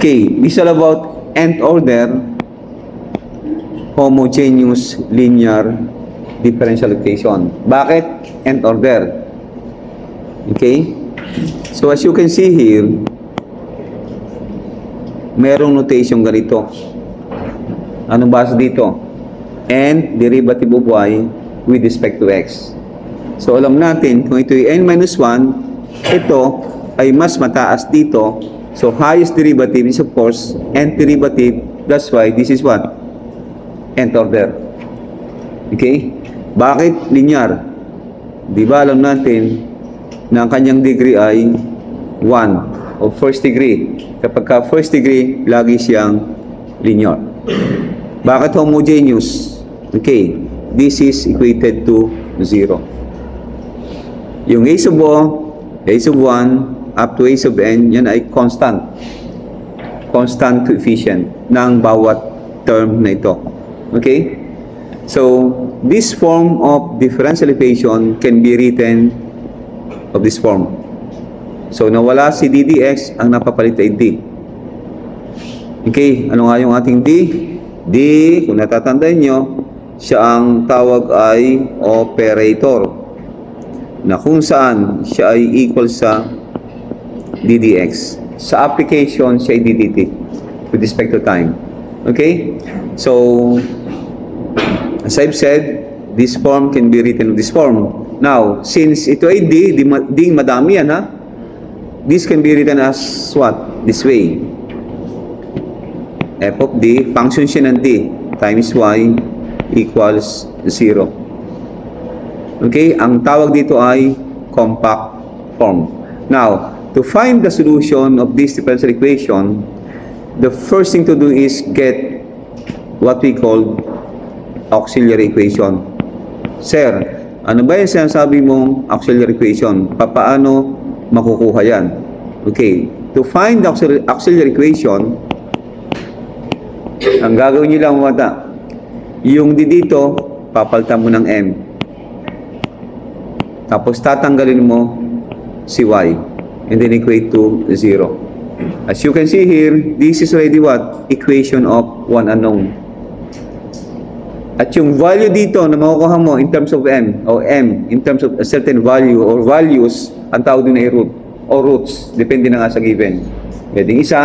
Okay, this is all about nth order homogeneous linear differential equation. Bakit nth order? Okay? So as you can see here, merong notation ganito. Anong base dito? N derivative of y with respect to x. So alam natin, kung ito ay n minus 1, ito ay mas mataas dito. So highest derivative is of course nth derivative. That's why this is what? Nth order. Okay? Bakit linear? Di ba alam natin na ang kanyang degree ay 1 o first degree. Kapag ka first degree, lagi siyang linear. Bakit homogeneous? Okay, this is equated to 0. Yung a sub o, a sub 1, up to a sub n, yan ay constant. Constant coefficient ng bawat term na ito. Okay? So, this form of differential equation can be written of this form. So, nawala si d dx, ang napapalit ay d. Okay, ano nga yung ating d? D, kung natatandaan nyo, siya ang tawag ay operator, na kung saan siya ay equal sa d dx. Sa application, siya ay d dt with respect to time. Okay? So, as I've said, this form can be written in this form. Now, since ito ay d, d madami yan ha? This can be written as what? This way. F of d, function siya ng d, times y equals 0. Okay? Ang tawag dito ay compact form. Now, to find the solution of this differential equation, the first thing to do is get what we call auxiliary equation. Sir, ano ba yung sinasabi mong auxiliary equation? Paano makukuha yan? Okay, to find the auxiliary equation, ang gagawin nyo lang mata, yung d dito, papalitan mo ng m. Tapos tatanggalin mo si y. And then equate to 0. As you can see here, this is already what? Equation of one unknown. At yung value dito na makukuha mo in terms of m, o m, in terms of a certain value or values, ang tawag din ay root o roots. Depende na nga sa given. Pwedeng isa,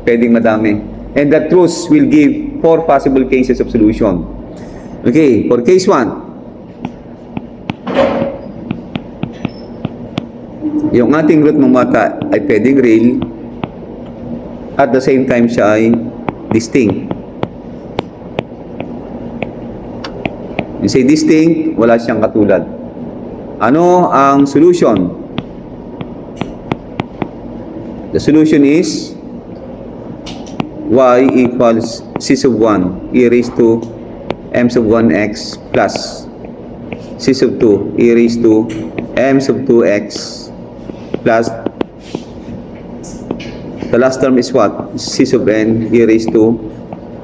pwedeng madami. And that roots will give 4 possible cases of solution. Okay, for case 1, yung ating root ng mata ay pwedeng real, at the same time siya ay distinct. You say distinct, wala siyang katulad. Ano ang solution? The solution is y equals c sub 1 e raised to m sub 1x plus c sub 2 e raised to m sub 2x plus the last term is what? C sub n e raised to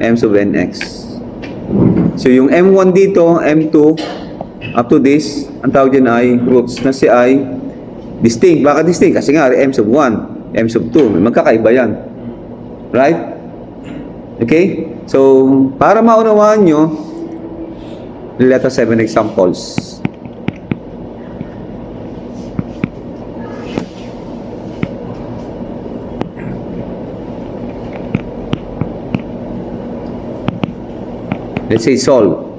m sub nx. So yung m1 dito, m2 up to this, ang tawag dyan ay roots na si ay distinct. Bakit distinct? Kasi nga m sub 1, m sub 2, magkakaiba yan. Right? Okay? So para maunawaan nyo, let us have an examples. Let's say solve.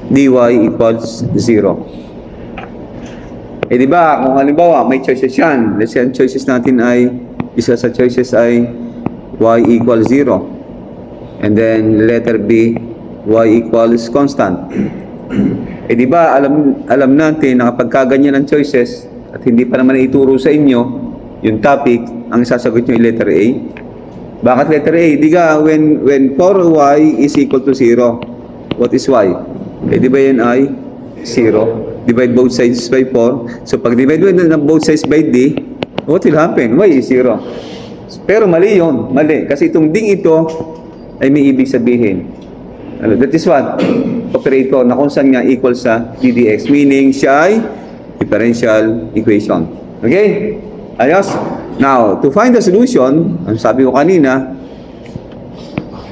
dy equals 0. Eh di ba, kung halimbawa may choices yan. Let's say ang choices natin ay, isa sa choices ay y equals 0. And then letter B, y equals constant. Eh di ba, alam natin na kapag kaganyan ang choices at hindi pa naman ituro sa inyo yung topic, ang sasagot nyo ay letter A. Bakit letter A? Di ka, when 4y is equal to 0, what is y? Eh, di ba yan ay 0? Divide both sides by 4. So, pag divide mo na both sides by d, what will happen? Y is 0. Pero mali yun. Mali. Kasi itong ding ito ay may ibig sabihin. That is what? Operator na kung saan nga equal sa d dx. Meaning, siya ay differential equation. Okay? Ayos? Now, to find the solution, ang sabi ko kanina,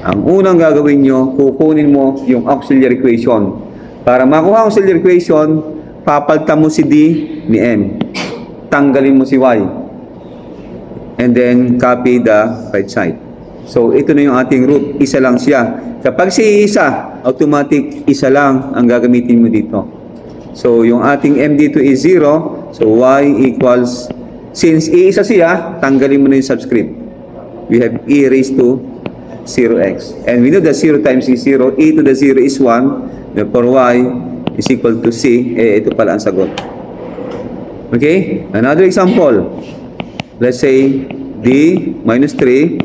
ang unang gagawin nyo, kukunin mo yung auxiliary equation. Para makuha ang auxiliary equation, papalitan mo si D ni M. Tanggalin mo si Y. And then, copy the right side. So, ito na yung ating root. Isa lang siya. Kapag si isa, automatic, isa lang ang gagamitin mo dito. So, yung ating M dito is 0. So, Y equals, since iisa siya, tanggalin mo na yung subscript. We have E raised to 0x. And we know that 0 times is 0. E to the 0 is 1. Therefore, Y is equal to C. Ito pala ang sagot. Okay? Another example. Let's say, D minus 3,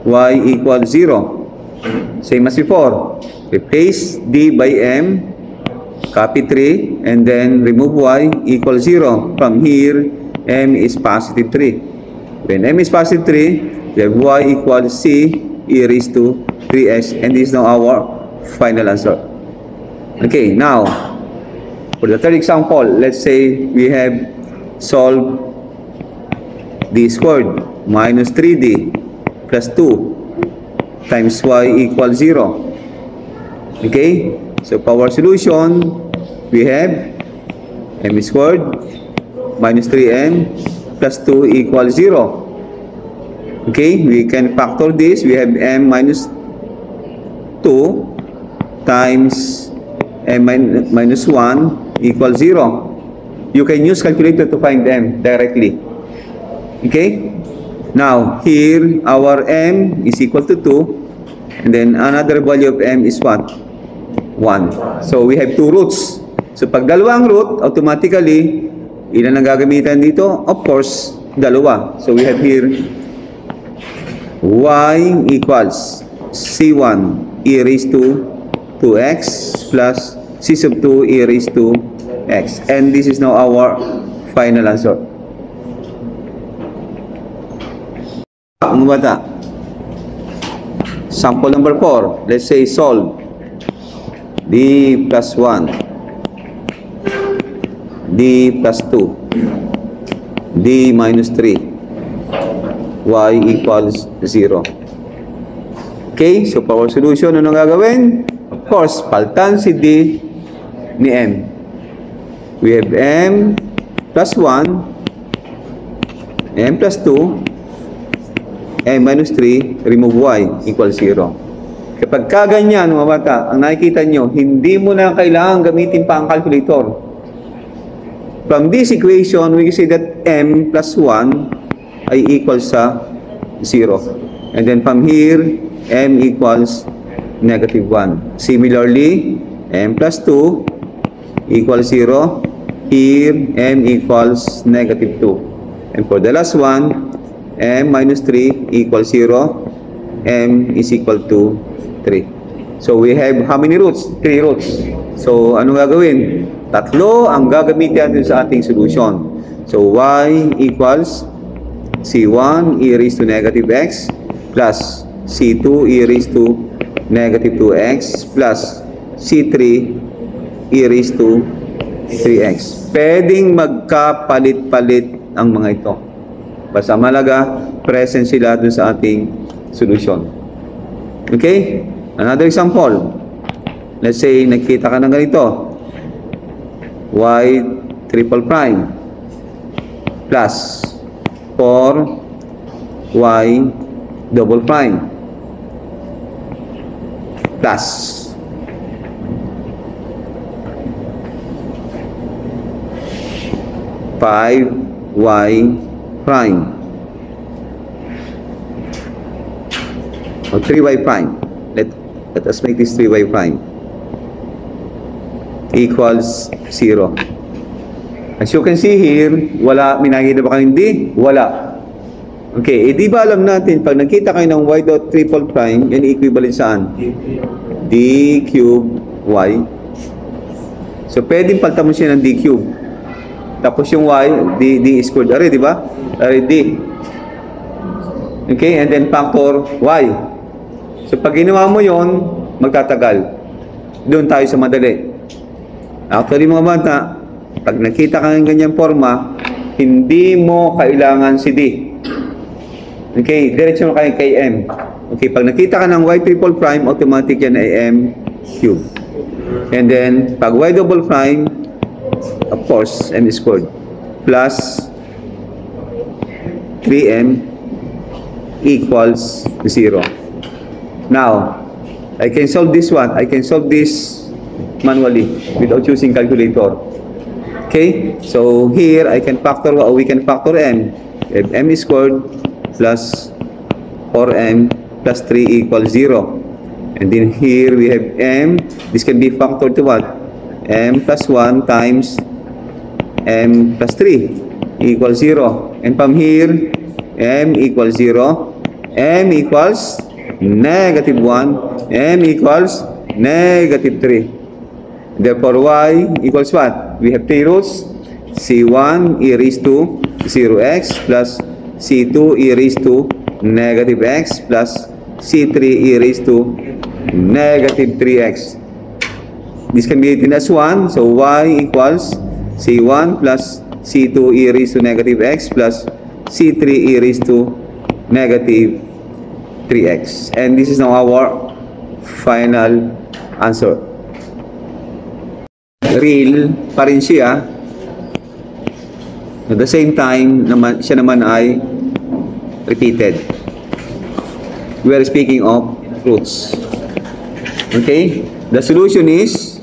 Y equals 0. Same as before. Replace D by M, copy 3, and then remove Y equals 0. From here, M is positive 3. When M is positive 3, we have Y equals C e raised to 3x, and this is now our final answer. Okay, now, for the third example, let's say we have solved D squared minus 3D plus 2 times Y equals 0. Okay? So, for our solution, we have M squared minus 3M plus 2 equals 0. Okay? We can factor this. We have M minus 2 times M minus 1 equals 0. You can use calculator to find M directly. Okay? Now, here, our M is equal to 2. And then, another value of M is what? 1. So, we have two roots. So, pag dalawang root, automatically, ilan ang gagamitan dito? Of course, dalawa. So, we have here, Y equals C1 e raised to 2x plus C sub 2 e raised to x. And this is now our final answer. Mga bata, sample number 4, let's say solve D plus 1, D plus 2, D minus 3, Y equals 0. Okay, so for our solution, ano gagawin? Of course, palitan si D ni M. We have M plus 1, M plus 2, M minus 3, remove Y equals 0. Kapag kaganyan, mga bata, ang nakikita nyo, hindi mo na kailangan gamitin pa ang calculator. From this equation, we can say that M plus 1 ay equals sa 0. And then from here, M equals negative 1. Similarly, M plus 2 equals 0. Here, M equals negative 2. And for the last one, M minus 3 equals 0. M is equal to 3. So, we have how many roots? 3 roots. So, ano gagawin? Tatlo ang gagamitin natin sa ating solution. So, Y equals C1 e raised to negative x plus C2 e raised to negative 2x plus C3 e raised to 3x. Pwedeng magkapalit-palit ang mga ito. Basta malaga, present sila dun sa ating solution. Okay? Another example. Let's say, nakita ka ng ganito. Y triple prime plus 4Y double prime plus 5Y prime or 3Y prime. Let us make this 3Y prime equals 0. As you can see here, wala, may nakikita ba kayo hindi? Wala. Okay, di ba alam natin, pag nakita kayo ng Y dot triple prime, yan equivalent saan? D cube Y. So, pwedeng palitan mo siya ng D cube. Tapos yung Y, D squared. Ari, di ba? Ari, D. Okay, and then factor Y. So, pag ginawa mo yon, magtatagal. Doon tayo sa madali. Actually, mga bata, pag nakita ka ng ganyang forma, hindi mo kailangan si D. Okay, diretso mo kayo kay M. Okay, pag nakita ka ng y triple prime, automatic yan ay M cube. And then, pag y double prime, of course, M squared plus 3M equals 0. Now, I can solve this one. I can solve this manually without using calculator. Okay? So, here, I can factor, or we can factor M. If M squared plus 4M plus 3 equals 0. And then here, we have M. This can be factored to what? M plus 1 times M plus 3 equals 0. And from here, M equals 0. M equals negative 1. M equals negative 3. Therefore, Y equals what? We have 3 roots. C1 e raised to 0x plus C2 e raised to negative x plus C3 e raised to negative 3x. This can be written as 1. So, Y equals C1 plus C2 e raised to negative x plus C3 e raised to negative 3x. And this is now our final answer. Real pa rin siya. At the same time, siya naman ay repeated. We are speaking of roots. Okay? The solution is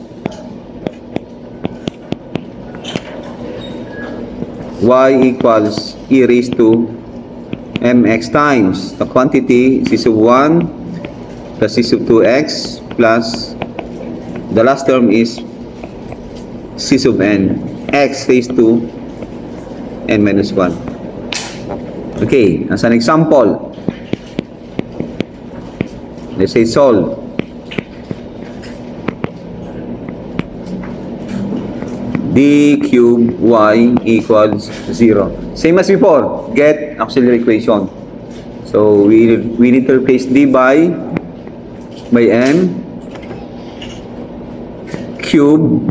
y equals e raised to mx times the quantity c sub 1 plus c sub 2x plus the last term is c sub n, x raised to n minus 1. Okay, as an example, let's say solve. D cube y equals 0. Same as before, get auxiliary equation. So we need to replace d by m cube,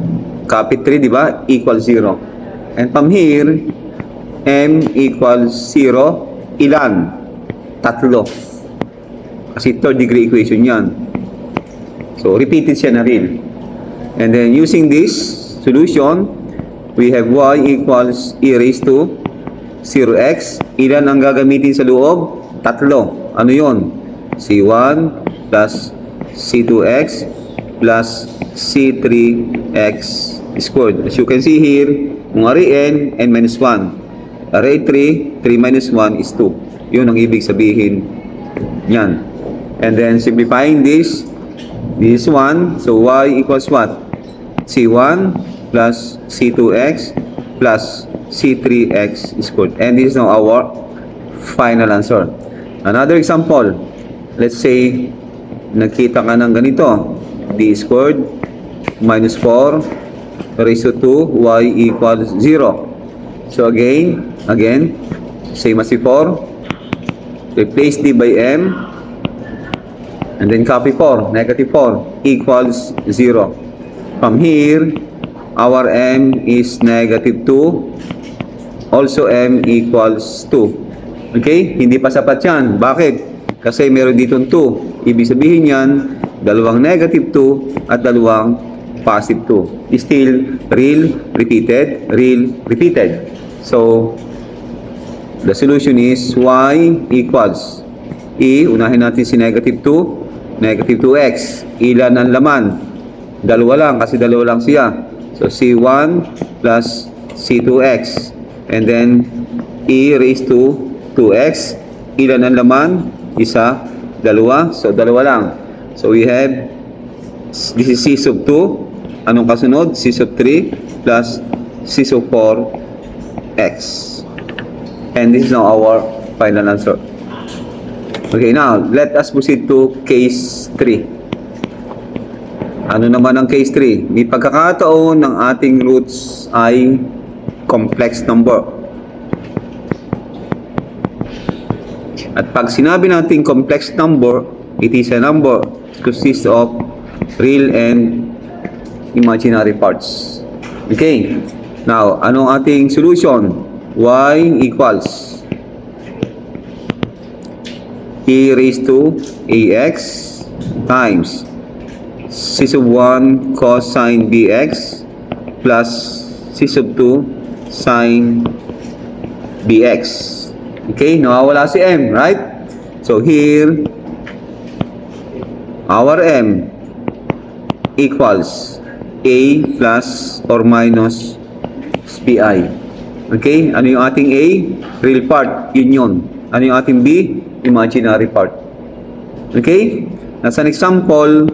copy 3, di ba? Equals 0. And from here, m equals 0, ilan? Tatlo. Kasi third degree equation yan. So repeated siya na rin. And then using this solution, we have y equals e raised to 0x. Ilan ang gagamitin sa loob? Tatlo. Ano yon? C1 plus C2x plus C3x squared. As you can see here, kung array n minus 1. Array 3 minus 1 is 2. Yun ang ibig sabihin yan. And then simplifying this is 1. So y equals what? C1 plus C2x plus C3x squared. And this is now our final answer. Another example. Let's say, nakita ka ng ganito. D squared minus 4 raised to 2, y equals 0. So again, same as before. Replace d by m. And then copy 4, negative 4 equals 0. From here, our m is negative 2. Also, m equals 2. Okay? Hindi pa sapat yan. Bakit? Kasi meron dito 2. Ibig sabihin yan, dalawang negative 2 at dalawang positive 2. Still, real, repeated, real, repeated. So, the solution is y equals e, unahin natin si negative 2, negative 2x. Ilan ang laman? Dalawa lang, kasi dalawa lang siya. So, C1 plus C2x. And then, e raised to 2x. Ilan ang laman? Isa, dalawa. So, dalawa lang. So, we have, this is C sub 2. Anong kasunod? C sub 3 plus C sub 4x. And this is now our final answer. Okay, now, let us proceed to case 3. Ano naman ang case 3? May pagkakataon ng ating roots ay complex number. At pag sinabi natin complex number, it is a number consists of real and imaginary parts. Okay. Now, anong ating solution? y equals e raised to ax times c sub 1 cosine bx plus c sub 2 sine bx. Okay, nawawala si m, right? So here, our m equals a plus or minus pi. Okay, ano yung ating a? Real part, yun yun. Ano yung ating b? Imaginary part. Okay, as an example,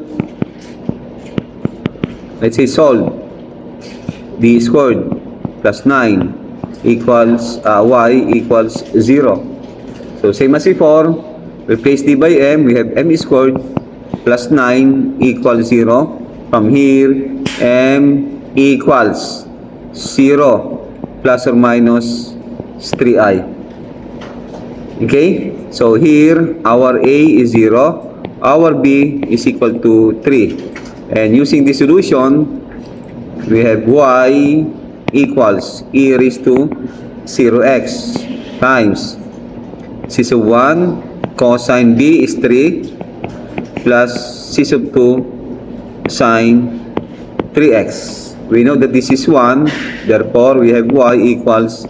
let's say solve b squared plus 9 equals y equals 0. So same as before, replace d by m. We have m squared plus 9 equals 0. From here, m equals 0 plus or minus 3i. Okay, so here our a is 0, our b is equal to 3, and using the solution we have y equals e raised to 0x times c sub 1 cosine b is 3 plus c sub 2 sine 3x. We know that this is 1, therefore we have y equals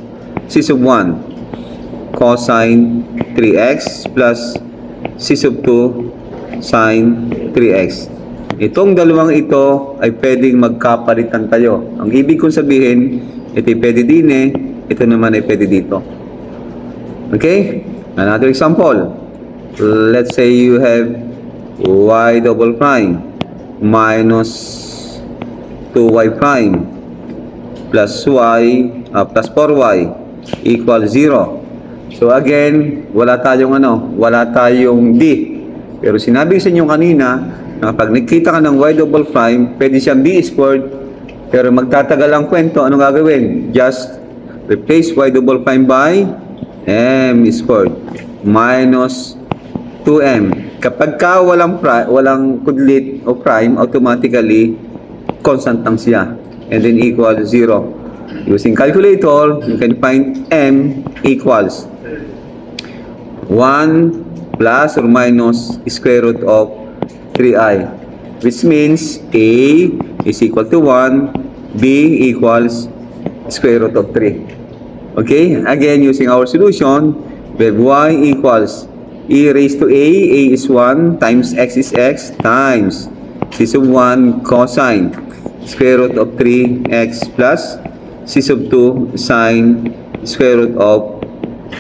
c sub 1 cosine 3x plus c sub 2 sine 3x. Itong dalawang ito ay pwedeng magkapalitan tayo. Ang ibig kong sabihin, ito ay pwede din ito naman ay pwede dito. Okay? Another example. Let's say you have y double prime minus 2y prime plus y plus 4y equals 0. So again, wala tayong d. Pero sinabi sa inyo kanina, na pag nagkita ka ng y double prime, pwede siyang b squared, pero magtatagal ang kwento, ano gagawin? Just replace y double prime by m squared minus 2m. Kapag ka walang kudlit o prime, automatically constant lang siya, and then equal 0. Using calculator, you can find m equals 1 plus or minus square root of 3i, which means a is equal to 1, b equals square root of 3. Okay, again using our solution, we have y equals e raised to a is 1 times x is x times c sub 1 cosine square root of 3x plus c sub 2 sine square root of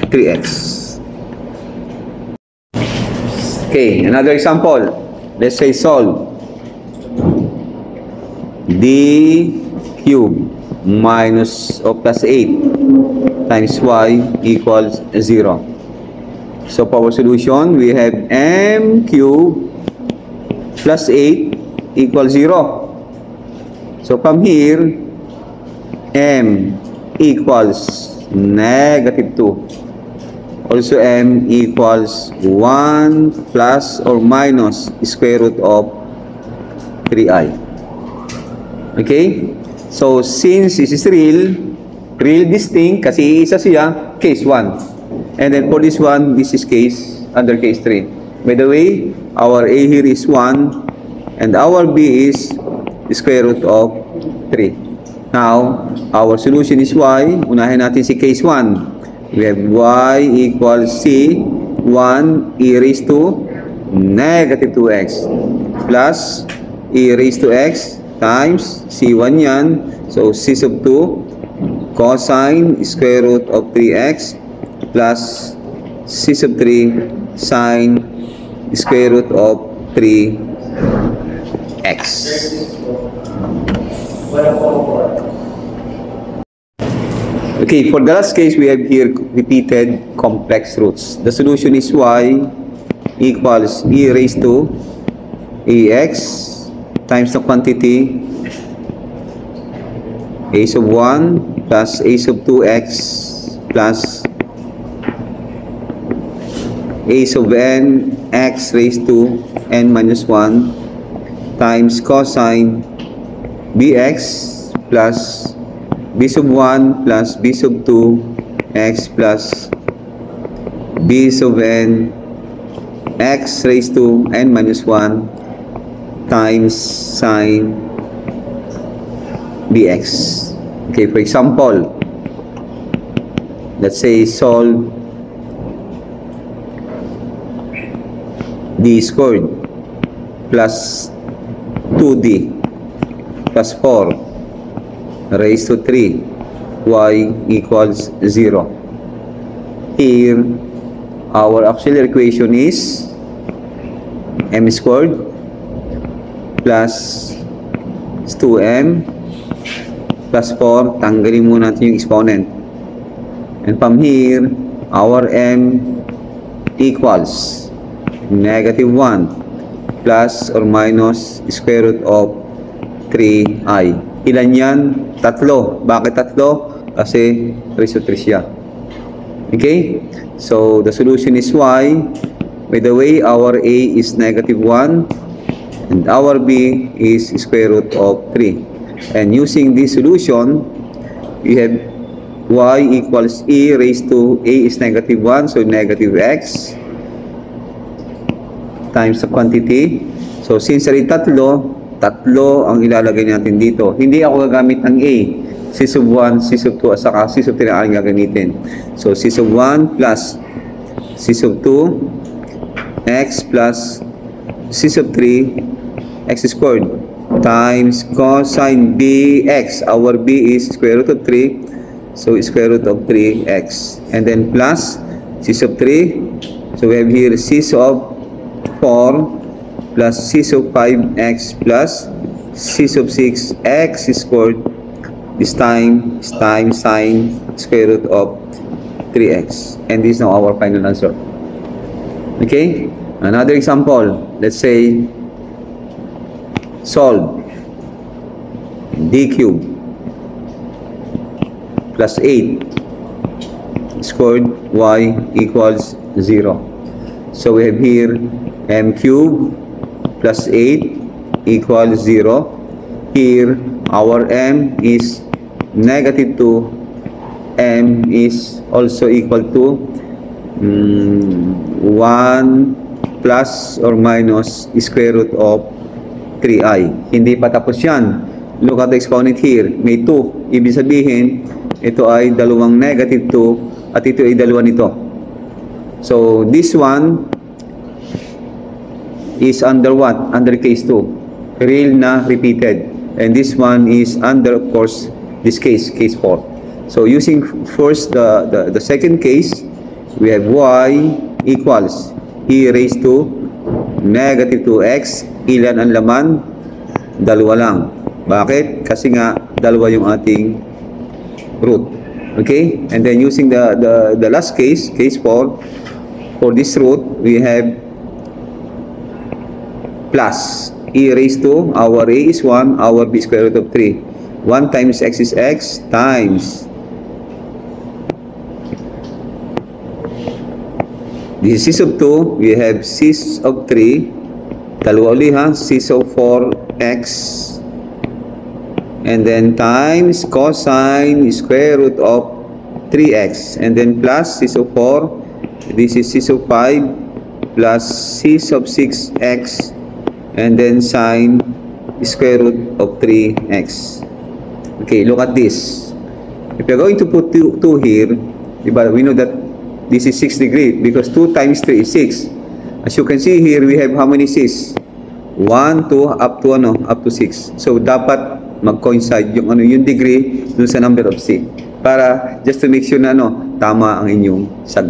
3x. Okay, another example. Let's say solve d cube minus or plus 8 times y equals 0. So for our solution, we have m cube plus 8 equals 0. So from here, m equals negative 2. Also m equals 1 plus or minus square root of 3i. Okay? So since this is real distinct, kasi isa siya, case 1. And then for this one, this is case under case 3. By the way, our a here is 1 and our b is square root of 3. Now, our solution is y. Unahin natin si case 1. We have y equals c 1 e raised to negative 2x plus e raised to x times c1 yan. So c sub 2 cosine square root of 3x plus c sub 3 sine square root of 3x. Okay, for the last case, we have here repeated complex roots. The solution is y equals e raised to ax times the quantity a sub 1 plus a sub 2x plus a sub n x raised to n minus 1 times cosine bx plus b sub 1 plus b sub 2 x plus b sub n x raised to n minus 1 times sine bx. Okay, for example, let's say solve d squared plus 2d plus 4 raised to 3 y equals 0. Here, our auxiliary equation is m squared plus 2m plus 4. Tanggalin muna natin yung exponent. And from here, our m equals negative 1 plus or minus square root of 3i. Ilan yan? Tatlo. Bakit tatlo? Kasi raised to 3 siya. Okay? So, the solution is y. By the way, our a is negative 1 and our b is square root of 3. And using this solution, we have y equals e raised to a is negative 1, so negative x times the quantity. So, since tatlo ang ilalagay natin dito. Hindi ako gagamit ng a. C sub 1, C sub 2, at saka C sub 3 ang gagamitin. So, C sub 1 plus C sub 2 x plus C sub 3 x squared times cosine bx. Our b is square root of 3. So, square root of 3x. And then plus C sub 3. So, we have here C sub 4 plus C sub 5x plus C sub 6 x squared. This time is times sine square root of 3x. And this is now our final answer. Okay? Another example. Let's say solve d cubed plus 8 squared y equals 0. So we have here m cubed plus 8 equals 0. Here, our m is negative 2. M is also equal to 1 plus or minus square root of 3i. Hindi pa tapos yan. Look at the exponent here. May 2. Ibig sabihin, ito ay dalawang negative 2 at ito ay dalawa nito. So, this one is under what? Under case 2. Real na repeated. And this one is under, of course, this case 4. So, using first the second case, we have y equals e raised to negative 2x. Ilan ang laman? Dalawa lang. Bakit? Kasi nga, dalawa yung ating root. Okay? And then, using the last case, case 4, for this root, we have plus e raised to, our a is 1, our b square root of 3. 1 times x is x times this is c sub 2, we have c sub 3, dalawa uli ha, c sub 4x, and then times cosine square root of 3x, and then plus c sub 4, this is c sub 5 plus c sub 6x, and then sine square root of 3x. Okay, look at this. If you're going to put 2 here, we know that this is 6 degrees because 2 times 3 is 6. As you can see here, we have how many C's? 1, 2, up to 6. So, dapat mag-coincide yung degree dun sa number of C. Para just to make sure na tama ang inyong sagot.